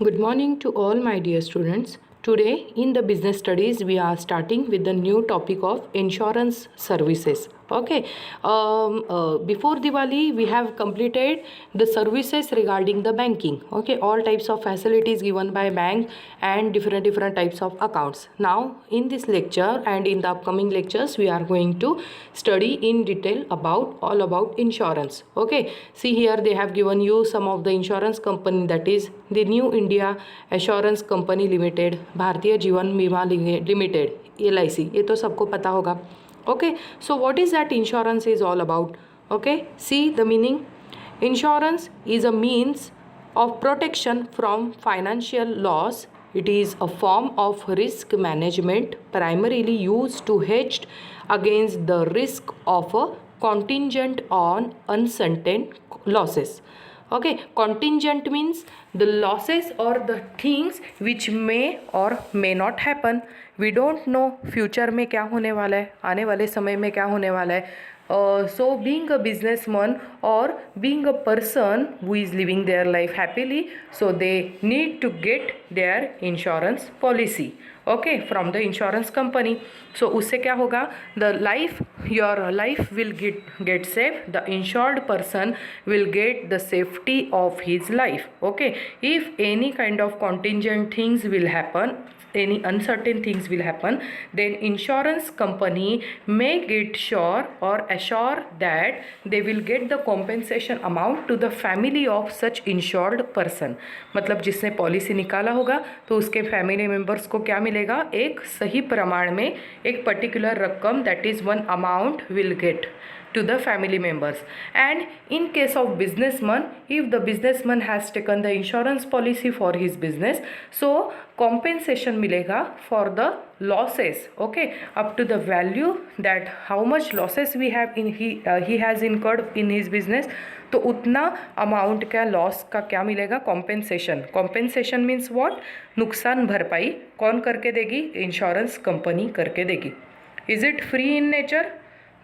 Good morning to all my dear students. Today in the business studies we are starting with the new topic of insurance services. Okay. Before Diwali we have completed the services regarding the banking. Okay, all types of facilities given by bank and different types of accounts. Now in this lecture and in the upcoming lectures we are going to study in detail about all about insurance. Okay, see here they have given you some of the insurance company, that is the New India Assurance Company Limited, Bharatiya Jeevan बीमा limited, LIC, ये तो सबको पता होगा. Okay, so what is that insurance is all about? Okay, see the meaning. Insurance is a means of protection from financial loss. It is a form of risk management primarily used to hedge against the risk of a contingent on uncertain losses. Okay, contingent means the losses or the things which may or may not happen. We don't know future में क्या होने वाला है, आने वाले समय में क्या होने वाला है. So being a businessman or being a person who is living their life happily, so they need to get their insurance policy, okay, from the insurance company. So उससे क्या होगा, the life, your life will get safe, the insured person will get the safety of his life. Okay, if any kind of contingent things will happen, any uncertain things will happen, then insurance company may get sure or assure that they will get the compensation amount to the family of such insured person. मतलब जिसने policy निकाला होगा तो उसके family members को क्या मिलेगा, एक सही प्रमाण में एक पर्टिकुलर रकम, that is one amount will get to the family members. And in case of businessman, if the businessman has taken the insurance policy for his business, so compensation मिलेगा for the losses, okay, up to the value that how much losses we have in he has incurred in his business, तो उतना amount का loss का क्या मिलेगा, compensation. Compensation means what, नुकसान भरपाई कौन करके देगी, इंश्योरेंस कंपनी करके देगी. Is it free in nature?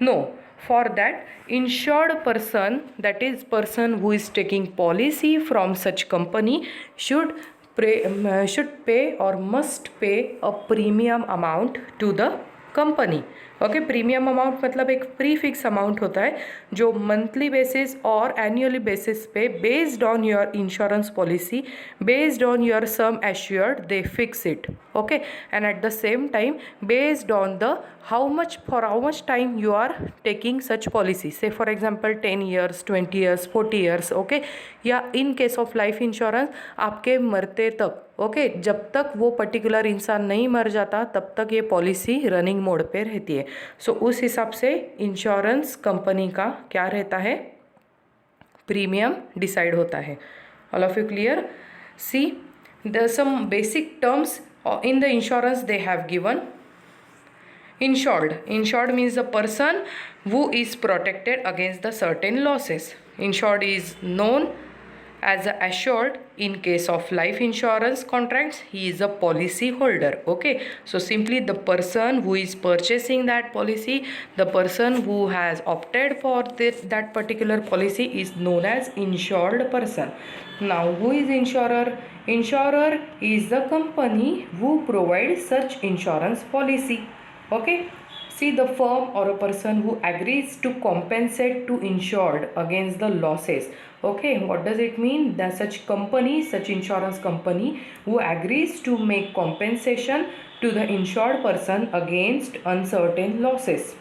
No. For that, insured person, that is person who is taking policy from such company, should pay or must pay a premium amount to the company. Okay, premium amount मतलब एक pre fix amount होता है जो monthly basis और annually basis पे based on your insurance policy, based on your sum assured, they fix it. Okay, and at the same time based on the how much time you are taking such policy, say for example 10 years, 20 years, 40 years. Okay, या in case of life insurance आपके मरते तक, okay, जब तक वो particular इंसान नहीं मर जाता तब तक ये पॉलिसी रनिंग मोड पे रहती है. सो उस हिसाब से इंश्योरेंस कंपनी का क्या रहता है, प्रीमियम डिसाइड होता है. All of you clear? See the some basic terms in the insurance they have given. Insured means the person who is protected against the certain losses. Insured is known as a assured. In case of life insurance contracts, he is a policy holder. Okay, so simply the person who is purchasing that policy, the person who has opted for that particular policy is known as insured person. Now who is insurer? Insurer is the company who provides such insurance policy. Okay, see the firm or a person who agrees to compensate to insured against the losses. Okay, what does it mean? That such company, such insurance company who agrees to make compensation to the insured person against uncertain losses.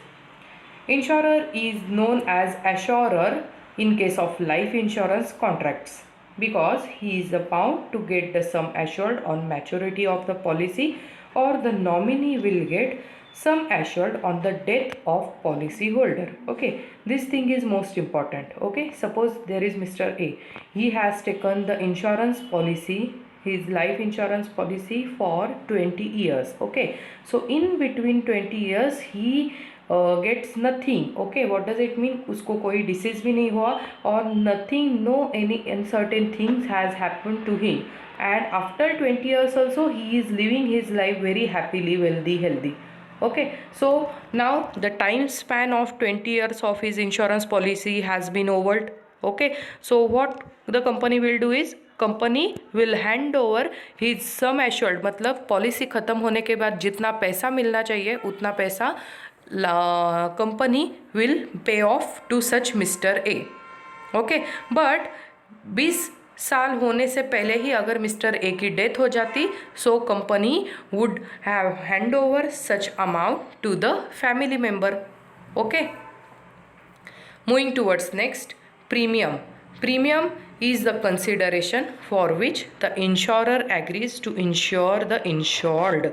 Insurer is known as assurer in case of life insurance contracts because he is bound to get the sum assured on maturity of the policy, or the nominee will get sum assured on the death of policy holder. Okay, this thing is most important. Okay, suppose there is Mr. A, he has taken the insurance policy, his life insurance policy for 20 years. Okay, so in between 20 years he gets nothing. Okay, what does it mean? उसको कोई disease भी नहीं हुआ और nothing, no any uncertain things has happened to him, and after 20 years also he is living his life very happily, wealthy, healthy. Okay, so now the time span of 20 years of his insurance policy has been over. Okay, so what the company will do is company will hand over his sum assured, मतलब policy ख़त्म होने के बाद जितना पैसा मिलना चाहिए उतना पैसा company will pay off to such Mr A. Okay, but 20 साल होने से पहले ही अगर मिस्टर ए की डेथ हो जाती, so company would have hand over such amount to the family member. Okay, moving towards next, premium. Premium is the consideration for which the insurer agrees to insure the insured.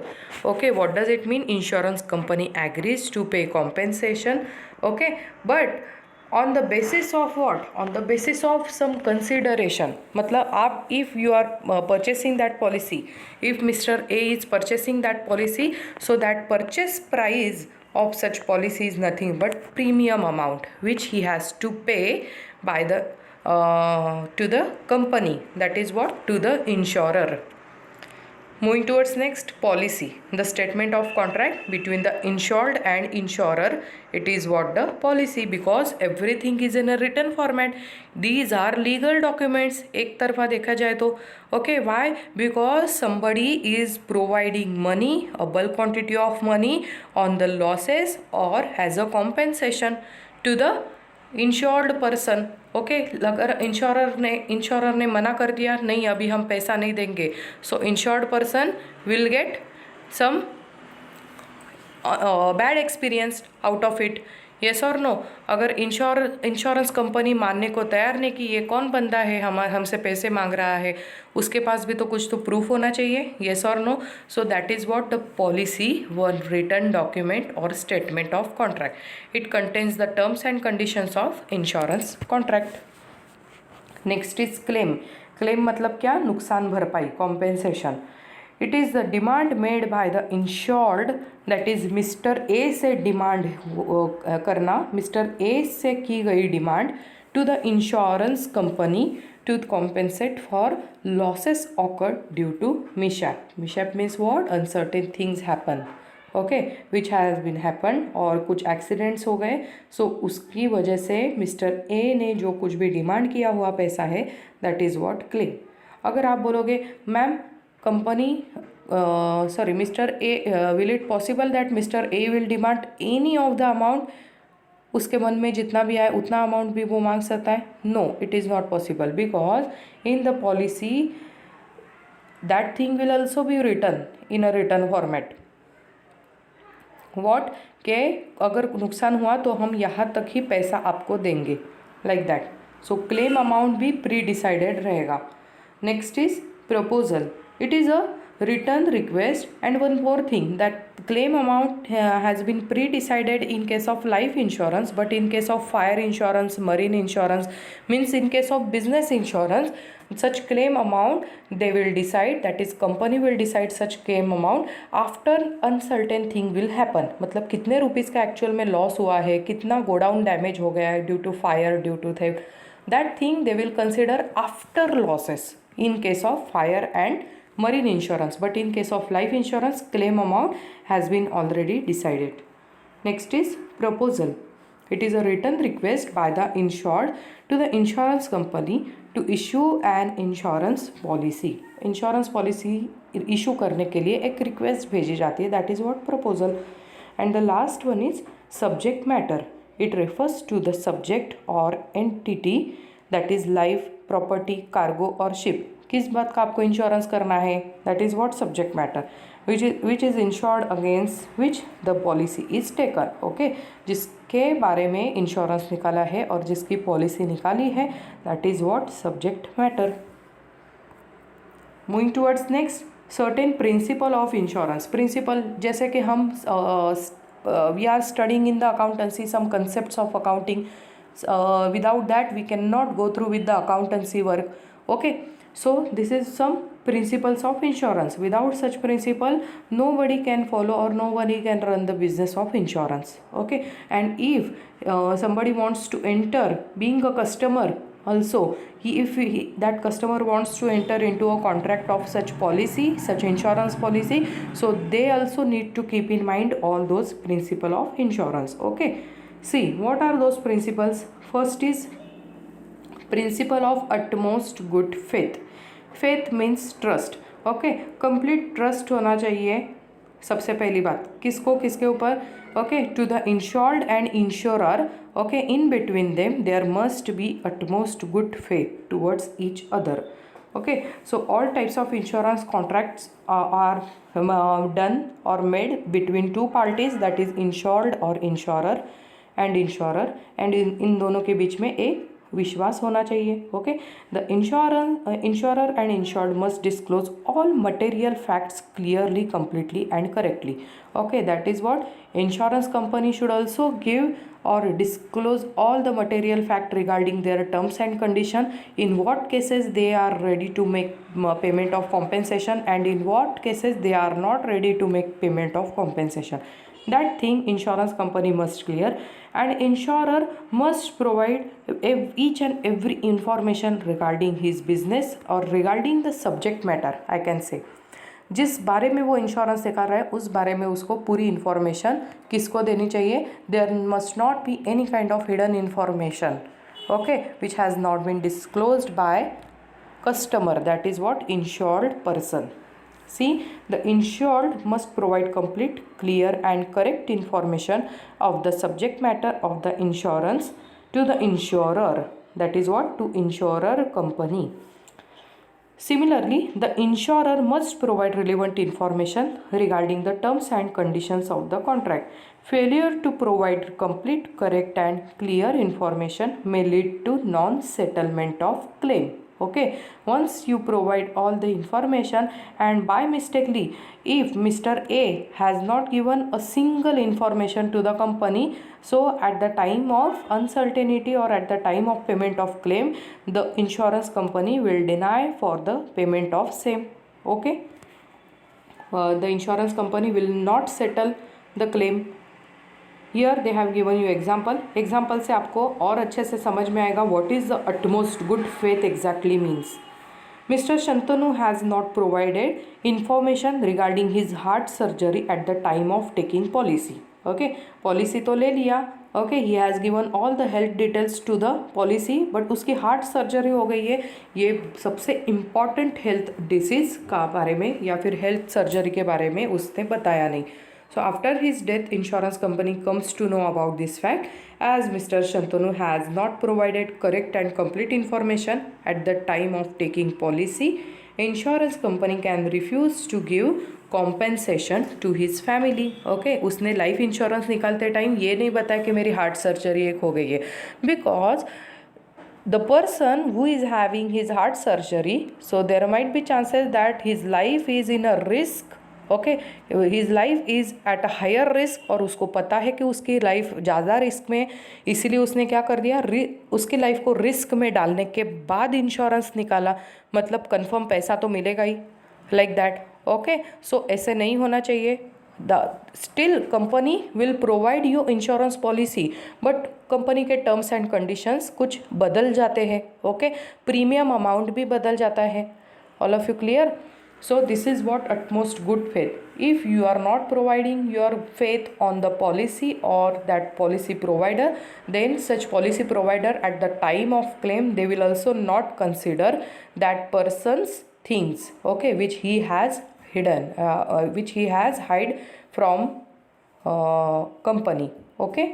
Okay, what does it mean? Insurance company agrees to pay compensation. Okay, but on the basis of what? On the basis of some consideration. मतलब आप, if you are purchasing that policy, if Mr. A is purchasing that policy, so that purchase price of such policy is nothing but premium amount which he has to pay by the to the company, that is what, to the insurer. Moving towards next, policy, the statement of contract between the insured and insurer. It is what, the policy, because everything is in a written format. These are legal documents एक तरफा देखा जाए तो. Okay, why? Because somebody is providing money, a bulk quantity of money on the losses or as a compensation to the insured person. Okay, अगर insurer ने मना कर दिया, नहीं अभी हम पैसा नहीं देंगे, so insured person will get some bad experience out of it. Yes और नो? अगर इंश्योरेंस कंपनी मानने को तैयार नहीं कि ये कौन बंदा है हमसे पैसे मांग रहा है, उसके पास भी तो कुछ तो प्रूफ होना चाहिए. येस और no? So that is what the policy, one written document और statement of contract. It contains the terms and conditions of insurance contract. Next is claim. Claim मतलब क्या? नुकसान भरपाई, compensation. It is the demand made by the insured, that is mister A से demand करना, mister A से की गई demand to the insurance company to compensate for losses occurred due to mishap. Mishap means what? Uncertain things happen. Okay, which has been happen, और कुछ accidents हो गए, सो उसकी वजह से मिस्टर ए ने जो कुछ भी डिमांड किया हुआ पैसा है, दैट इज़ वॉट क्लेम. अगर आप बोलोगे ma'am company sorry Mr. A, will it possible that Mr. A will demand any of the amount? उसके मन में जितना भी आए उतना अमाउंट भी वो मांग सकता है? No, it is not possible, because in the policy that thing will also be written in a written format. What के अगर नुकसान हुआ तो हम यहाँ तक ही पैसा आपको देंगे, like that. So claim amount भी प्री डिसाइडेड रहेगा. Next is proposal. It is a written request, and one more thing, that claim amount has been pre-decided in case of life insurance, but in case of fire insurance, marine insurance, means in case of business insurance, such claim amount they will decide, that is company will decide such claim amount after uncertain thing will happen. मतलब कितने rupees का actual में loss हुआ है, कितना godown damage हो गया है due to fire, due to theft, that thing they will consider after losses in case of fire and marine insurance, but in case of life insurance claim amount has been already decided. Next is proposal. It is a written request by the insured to the insurance company to issue an insurance policy. Insurance policy issue करने के लिए एक request भेजी जाती है, that is what proposal. And the last one is subject matter. It refers to the subject or entity, that is life, property, cargo और ship. किस बात का आपको इंश्योरेंस करना है, that is what subject matter, which is insured against which the policy is taken. Okay, जिसके बारे में इंश्योरेंस निकाला है और जिसकी पॉलिसी निकाली है, that is what subject matter. Moving towards next, certain principle of insurance. Principle जैसे कि हम we are studying in the accountancy some concepts of accounting. Without that we cannot go through with the accountancy work. Okay, so this is some principles of insurance. Without such principle nobody can follow or nobody can run the business of insurance. Okay, and if somebody wants to enter being a customer also, if that customer wants to enter into a contract of such policy, such insurance policy, so they also need to keep in mind all those principle of insurance. Okay, see what are those principles. First is principle of utmost good faith. Faith means trust, okay, complete trust होना चाहिए सबसे पहली बात, किसको, किसके ऊपर, okay, to the insured and insurer, okay, in between them there must be utmost good faith towards each other. Okay, so all types of insurance contracts are done or made between two parties, that is insured or insurer and इन दोनों के बीच में एक विश्वास होना चाहिए. Okay, the insurer and insured must disclose all material facts clearly, completely and correctly. Okay, that is what insurance company should also give or disclose all the material fact regarding their terms and condition, in what cases they are ready to make payment of compensation and in what cases they are not ready to make payment of compensation. That thing insurance company must clear, and insurer must provide each and every information regarding his business or regarding the subject matter, I can say. जिस बारे में वो insurance दिखा रहा है उस बारे में उसको पूरी इन्फॉर्मेशन किसको देनी चाहिए. There must not be any kind of hidden information, okay, which has not been disclosed by customer, that is what insured person. See, the insured must provide complete, clear and correct information of the subject matter of the insurance to the insurer, that is what, to insurer company. Similarly, the insurer must provide relevant information regarding the terms and conditions of the contract. Failure to provide complete, correct and clear information may lead to non-settlement of claim. Okay, once you provide all the information and by mistakenly if Mr. A has not given a single information to the company, so at the time of uncertainty or at the time of payment of claim, the insurance company will deny for the payment of same. Okay, the insurance company will not settle the claim. Here they have given you example से आपको और अच्छे से समझ में आएगा what is the utmost good faith exactly means. Mr Shantanu has not provided information regarding his heart surgery at the time of taking policy. Okay, policy तो ले लिया, okay, he has given all the health details to the policy, but उसकी heart surgery हो गई है. ये सबसे important health disease का बारे में या फिर हेल्थ सर्जरी के बारे में उसने बताया नहीं. So after his death, insurance company comes to know about this fact, as Mr. Shantanu has not provided correct and complete information at the time of taking policy. Insurance company can refuse to give compensation to his family. Okay, उसने life insurance निकालते time ये नहीं बताया कि मेरी heart surgery एक हो गई है, because the person who is having his heart surgery, so there might be chances that his life is in a risk. Okay, his life is at a higher risk, और उसको पता है कि उसकी लाइफ ज़्यादा रिस्क में, इसीलिए उसने क्या कर दिया, उसकी लाइफ को रिस्क में डालने के बाद इंश्योरेंस निकाला. मतलब कंफर्म पैसा तो मिलेगा ही, लाइक दैट. ओके, सो ऐसे नहीं होना चाहिए. Still company will provide you insurance policy, but company के टर्म्स एंड कंडीशंस कुछ बदल जाते हैं. ओके, प्रीमियम अमाउंट भी बदल जाता है. All of you clear? So this is what utmost good faith. If you are not providing your faith on the policy or that policy provider, then such policy provider at the time of claim, they will also not consider that person's things, okay, which he has hidden, which he has hide from company. Okay,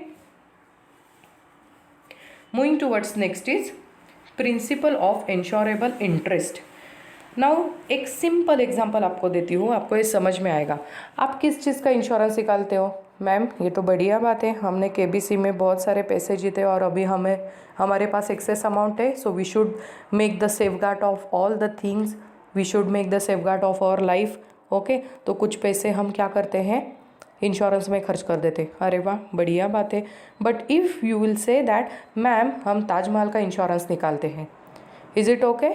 moving towards next is principle of insurable interest. Now एक simple example आपको देती हूँ, आपको ये समझ में आएगा. आप किस चीज़ का इंश्योरेंस निकालते हो? मैम, ये तो बढ़िया बात है, हमने केबीसी में बहुत सारे पैसे जीते और अभी हमारे पास एक्सेस अमाउंट है, so we should make the safeguard of all the things, we should make the safeguard of our life. Okay, तो कुछ पैसे हम क्या करते हैं, इंश्योरेंस में खर्च कर देते. अरे वाह, बढ़िया बात है. But if you will say that ma'am हम ताजमहल का इंश्योरेंस निकालते हैं, is it okay?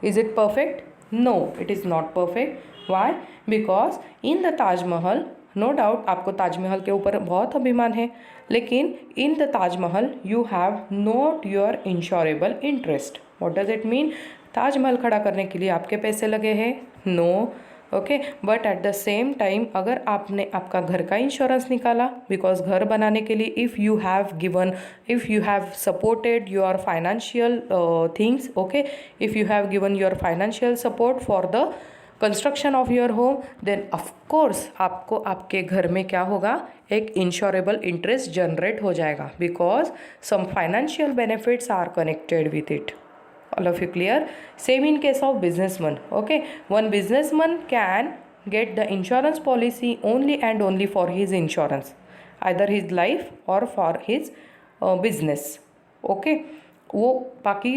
Is it perfect? No, it is not perfect. Why? Because in the Taj Mahal, no doubt आपको ताजमहल के ऊपर बहुत अभिमान है, लेकिन in the Taj Mahal you have not your insurable interest. What does it mean? Taj Mahal खड़ा करने के लिए आपके पैसे लगे हैं? No. Okay, but at the same time अगर आपने आपका घर का इंश्योरेंस निकाला, बिकॉज घर बनाने के लिए if you have supported your financial things, okay, if you have given your financial support for the construction of your home, then of course आपको आपके घर में क्या होगा, एक इंश्योरेबल इंटरेस्ट जनरेट हो जाएगा, because some financial benefits are connected with it. All of you clear? Same in case of businessman. Okay, one businessman can get the insurance policy only and only for his insurance, either his life or for his business. Okay, वो बाकी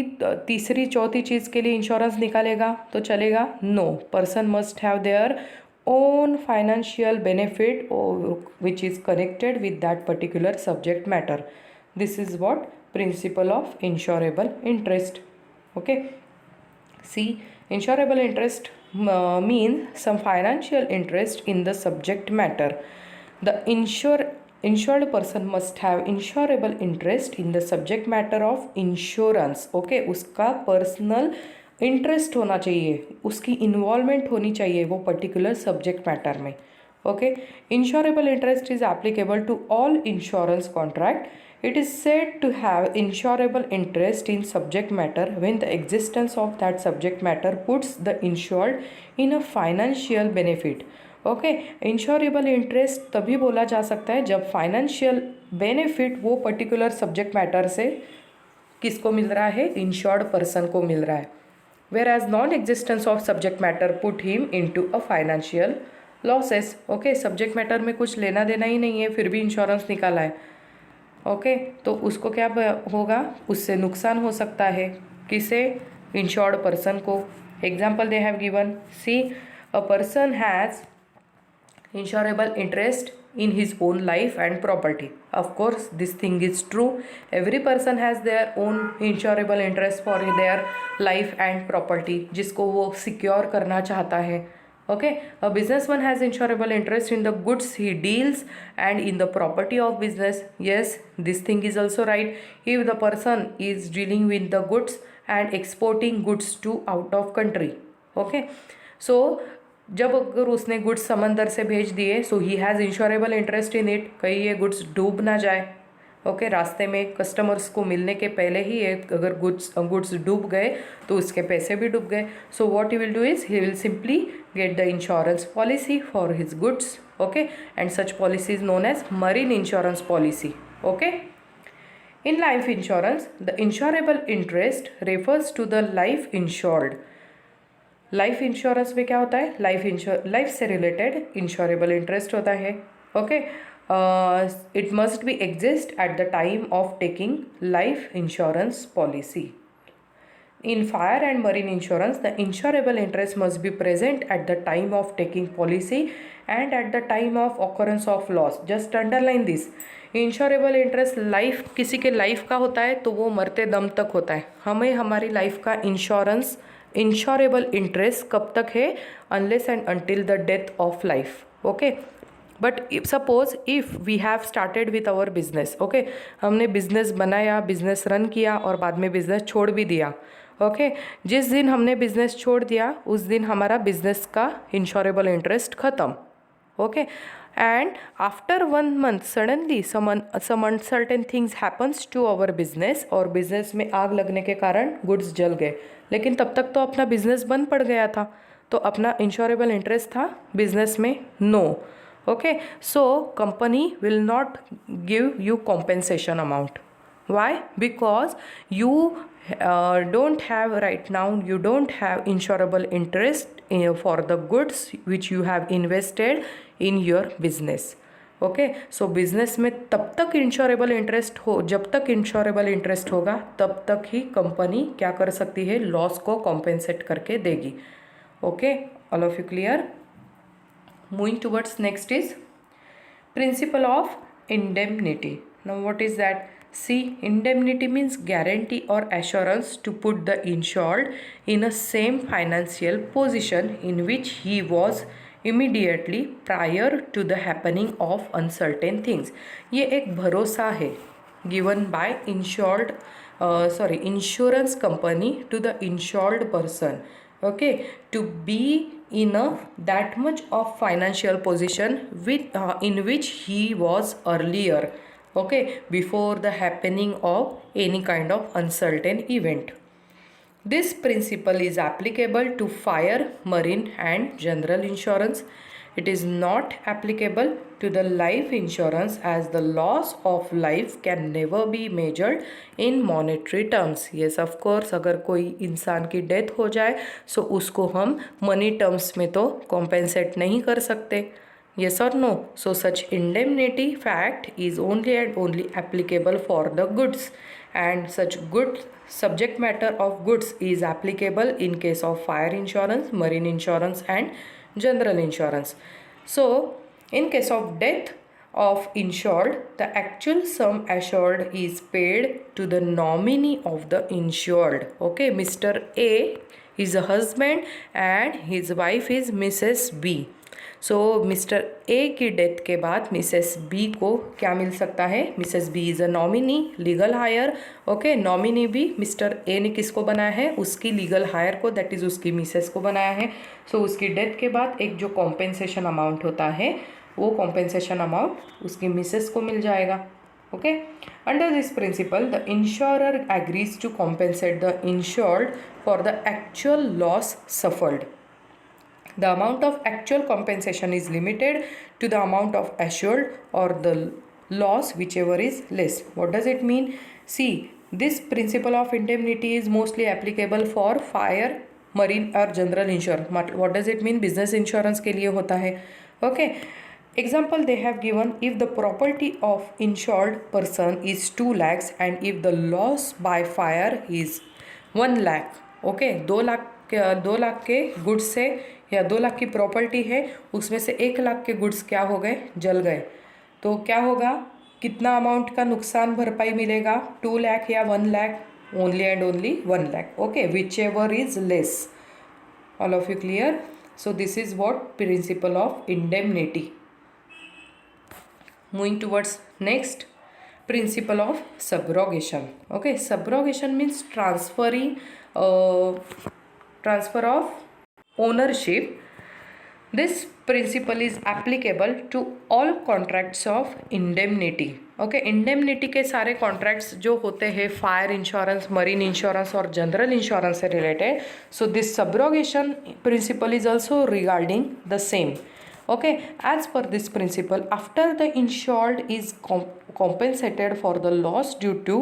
तीसरी चौथी चीज़ के लिए insurance निकालेगा तो चलेगा? No, person must have their own financial benefit which is connected with that particular subject matter. This is what principle of insurable interest. Okay, see, insurable interest means some financial interest in the subject matter. The insured person must have insurable interest in the subject matter of insurance. Okay, उसका personal interest होना चाहिए, उसकी involvement होनी चाहिए वो particular subject matter में. Okay, insurable interest is applicable to all insurance contract. It is said to have insurable interest in subject matter when the existence of that subject matter puts the insured in a financial benefit. Okay, insurable interest तभी बोला जा सकता है जब financial benefit वो particular subject matter से किसको मिल रहा है, इंश्योर्ड पर्सन को मिल रहा है. Whereas non-existence of subject matter put him into a financial losses. Okay, subject matter में कुछ लेना देना ही नहीं है, फिर भी इंश्योरेंस निकाला है. ओके, तो उसको क्या होगा, उससे नुकसान हो सकता है. किसे? इंश्योर्ड पर्सन को. Example they have given. See, a person has insurable interest in his own life and property. Of course, this thing is true. Every person has their own insurable interest for their life and property, जिसको वो secure करना चाहता है. Okay, a businessman has insurable interest in the goods he deals and in the property of business. Yes, this thing is also right. If the person is dealing with the goods and exporting goods to out of country. Okay, so जब अगर उसने goods समंदर से भेज दिए, so he has insurable interest in it, कहीं ये goods डूब ना जाए. ओके, रास्ते में कस्टमर्स को मिलने के पहले ही अगर गुड्स डूब गए तो उसके पैसे भी डूब गए. So what he will do is he will simply get the insurance policy for his goods. Okay, and such policy is known as marine insurance policy. Okay, in life insurance the insurable interest refers to the life insured. Life insurance में क्या होता है, life से related insurable interest होता है. Okay, it must be exist at the time of taking life insurance policy. In fire and marine insurance the insurable interest must be present at the time of taking policy and eight the time of occurrence of loss. Just underline this. Insurable interest life किसी के life का होता है तो वो मरते दम तक होता है. हमें हमारी लाइफ का इंश्योरेबल इंटरेस्ट कब तक है, unless and until the death of life. Okay, but suppose if we have started with our business. Okay, हमने बिजनेस बनाया, बिजनेस रन किया और बाद में बिजनेस छोड़ भी दिया. ओके, जिस दिन हमने बिजनेस छोड़ दिया उस दिन हमारा बिजनेस का इंश्योरेबल इंटरेस्ट ख़त्म. Okay, and after 1 month suddenly some uncertain things happens to our business और बिजनेस में आग लगने के कारण गुड्स जल गए, लेकिन तब तक तो अपना बिजनेस बंद पड़ गया था, तो अपना इंश्योरेबल इंटरेस्ट था बिजनेस में? No. Okay, so company will not give you compensation amount. Why? Because you don't have right now, you don't have insurable interest for the goods which you have invested in your business. Okay, so business में तब तक insurable interest हो, जब तक insurable interest होगा तब तक ही company क्या कर सकती है, लॉस को कॉम्पेंसेट करके देगी. Okay, all of you clear? Moving towards next is principle of indemnity. Now what is that? See, indemnity means guarantee or assurance to put the insured in a same financial position in which he was immediately prior to the happening of uncertain things. ये एक भरोसा है given by insurance company to the insured person. Okay, to be enough that much of financial position in which he was earlier, okay, before the happening of any kind of uncertain event. This principle is applicable to fire, marine and general insurance. It is not applicable to the life insurance as the loss of life can never be measured in monetary terms. Yes, of course, अगर कोई इंसान की death हो जाए so उसको हम money terms में तो कॉम्पेंसेट नहीं कर सकते. Yes or no? So such indemnity fact is only and only applicable for the goods, and such good subject matter of goods is applicable in case of fire insurance, marine insurance and general insurance. So in case of death of insured, the actual sum assured is paid to the nominee of the insured. Okay, Mr. A is a husband and his wife is Mrs. B. So mister A की death के बाद Mrs B को क्या मिल सकता है? Mrs B is a nominee, legal heir. Okay, nominee भी Mr A ने किसको बनाया है? उसकी लीगल हायर को, दैट इज़ उसकी मिसेस को बनाया है. सो उसकी डेथ के बाद एक जो कॉम्पेंसेशन अमाउंट होता है वो कॉम्पेंसेशन अमाउंट उसकी मिसेस को मिल जाएगा. Okay, under this principle the insurer agrees to compensate the insured for the actual loss suffered. The amount of actual compensation is limited to the amount of assured or the loss whichever is less. What does it mean? See, this principle of indemnity is mostly applicable for fire, marine or general insurance. What does it mean? Business insurance के लिए होता है. Okay. Example they have given, if the property of insured person is 2 lakhs and if the loss by fire is 1 lakh. Okay, 2 lakh के goods से या 2 लाख की property है, उसमें से 1 लाख के गुड्स क्या हो गए? जल गए. तो क्या होगा? कितना अमाउंट का नुकसान भरपाई मिलेगा? 2 लाख या 1 lakh? Only and only 1 lakh. Okay, which ever is less. All of you clear? So this is what principle of indemnity. Moving towards next, principle of subrogation. Okay, subrogation means transfer of ownership. This principle is applicable to all contracts of indemnity. Okay, indemnity के सारे contracts जो होते हैं fire insurance, marine insurance और general insurance से related. So this subrogation principle is also regarding the same. Okay, as per this principle, after the insured is compensated for the loss due to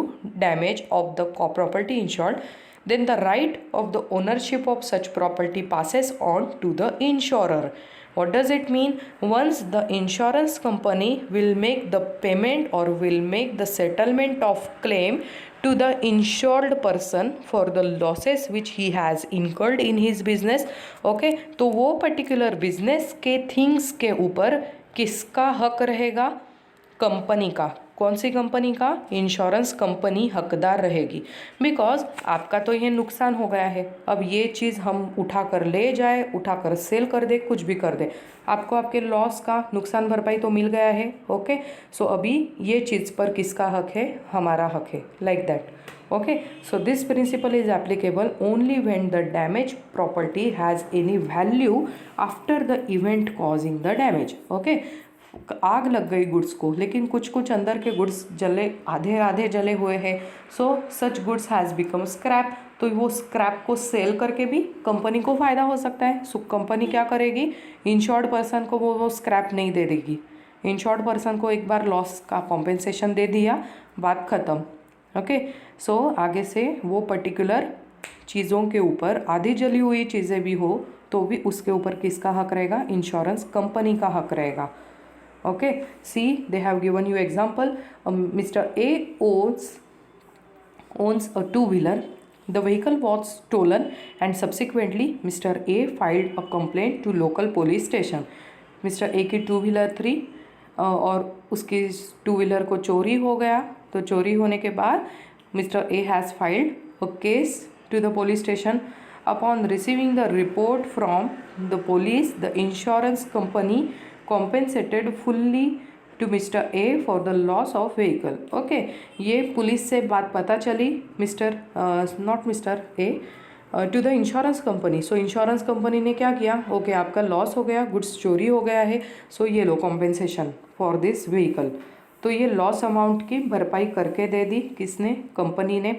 damage of the property insured, then the right of the ownership of such property passes on to the insurer. What does it mean? Once the insurance company will make the payment or will make the settlement of claim to the insured person for the losses which he has incurred in his business. Okay, तो वो particular business के things के ऊपर किसका हक रहेगा? Company का. कौन सी कंपनी का? इंश्योरेंस कंपनी हकदार रहेगी. बिकॉज आपका तो ये नुकसान हो गया है, अब ये चीज़ हम उठा कर ले जाए, उठा कर सेल कर दे, कुछ भी कर दे, आपको आपके लॉस का नुकसान भरपाई तो मिल गया है. ओके, सो अभी ये चीज़ पर किसका हक है? हमारा हक है. Like that. Okay, so this principle is applicable only when the damaged property has any value after the event causing the damage. Okay, आग लग गई गुड्स को, लेकिन कुछ कुछ अंदर के गुड्स जले, आधे आधे जले हुए हैं. So such goods has become scrap. तो वो स्क्रैप को सेल करके भी कंपनी को फ़ायदा हो सकता है. सो कंपनी क्या करेगी? इंश्योर्ड पर्सन को वो स्क्रैप नहीं दे देगी. इंश्योर्ड पर्सन को एक बार लॉस का कॉम्पेंसेशन दे दिया, बात ख़त्म. ओके, सो आगे से वो पर्टिकुलर चीज़ों के ऊपर, आधी जली हुई चीज़ें भी हो तो भी उसके ऊपर किसका हक रहेगा? इंश्योरेंस कंपनी का हक रहेगा. Okay, see, they have given you example. Mr. A owns a two-wheeler. The vehicle was stolen and subsequently Mr. A filed a complaint to local police station. Mr. A की two wheeler थी और उसकी two wheeler को चोरी हो गया. तो चोरी होने के बाद Mr. A has filed a case to the police station. Upon receiving the report from the police, the insurance company compensated fully to Mr. A for the loss of vehicle. Okay, ये police से बात पता चली. Not Mr A, to the insurance company. So insurance company ने क्या किया, okay आपका loss हो गया, गुड्स चोरी हो गया है, सो ये लो कॉम्पेंसेशन फॉर दिस व्हीकल। तो ये लॉस अमाउंट की भरपाई करके दे दी किसने, कंपनी ने।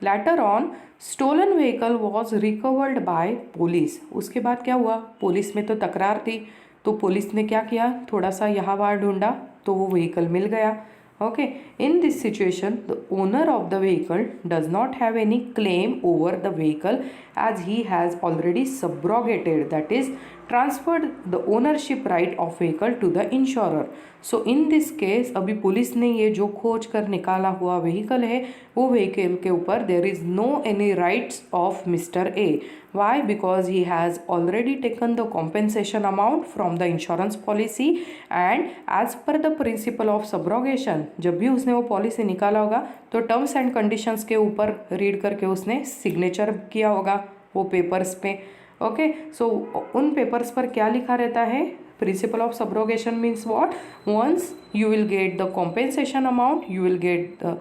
Letter on stolen vehicle was recovered by police. उसके बाद क्या हुआ, पुलिस में तो तकरार थी, तो पुलिस ने क्या किया, थोड़ा सा यहाँ वहाँ ढूंढा तो वो व्हीकल मिल गया। Okay, in this situation, the owner of the vehicle does not have any claim over the vehicle as he has already subrogated, that is, transferred the ownership right of vehicle to the insurer. So in this case, अभी police ने ये जो खोज कर निकाला हुआ vehicle है, वो व्हीकल के ऊपर there is no any rights of Mr. A. Why? Because he has already taken the compensation amount from the insurance policy and as per the principle of subrogation, जब भी उसने वो पॉलिसी निकाला होगा तो टर्म्स एंड कंडीशंस के ऊपर read करके उसने सिग्नेचर किया होगा वो पेपर्स पे। ओके, सो उन पेपर्स पर क्या लिखा रहता है, principle of subrogation means what, once you will get the compensation amount, you will get the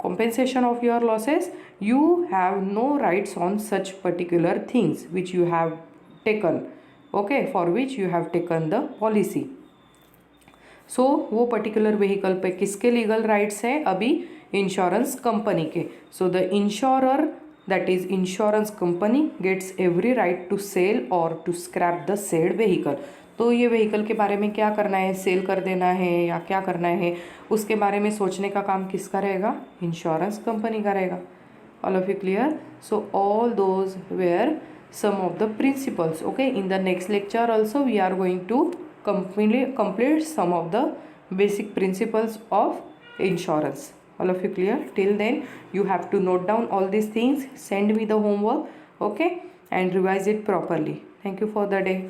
compensation of your losses, you have no rights on such particular things which you have taken, okay, for which you have taken the policy. सो वो particular vehicle पे किसके legal rights है, अभी insurance company के। So the insurer, that is insurance company, gets every right to sell और to scrap the said vehicle. तो ये vehicle के बारे में क्या करना है, सेल कर देना है या क्या करना है, उसके बारे में सोचने का काम किसका रहेगा, इंश्योरेंस कंपनी का रहेगा। All of you clear? So all those were some of the principles. Okay, in the next lecture also we are going to complete some of the basic principles of insurance. All of you clear? Till then you have to note down all these things, send me the homework, okay, and revise it properly. Thank you for the day.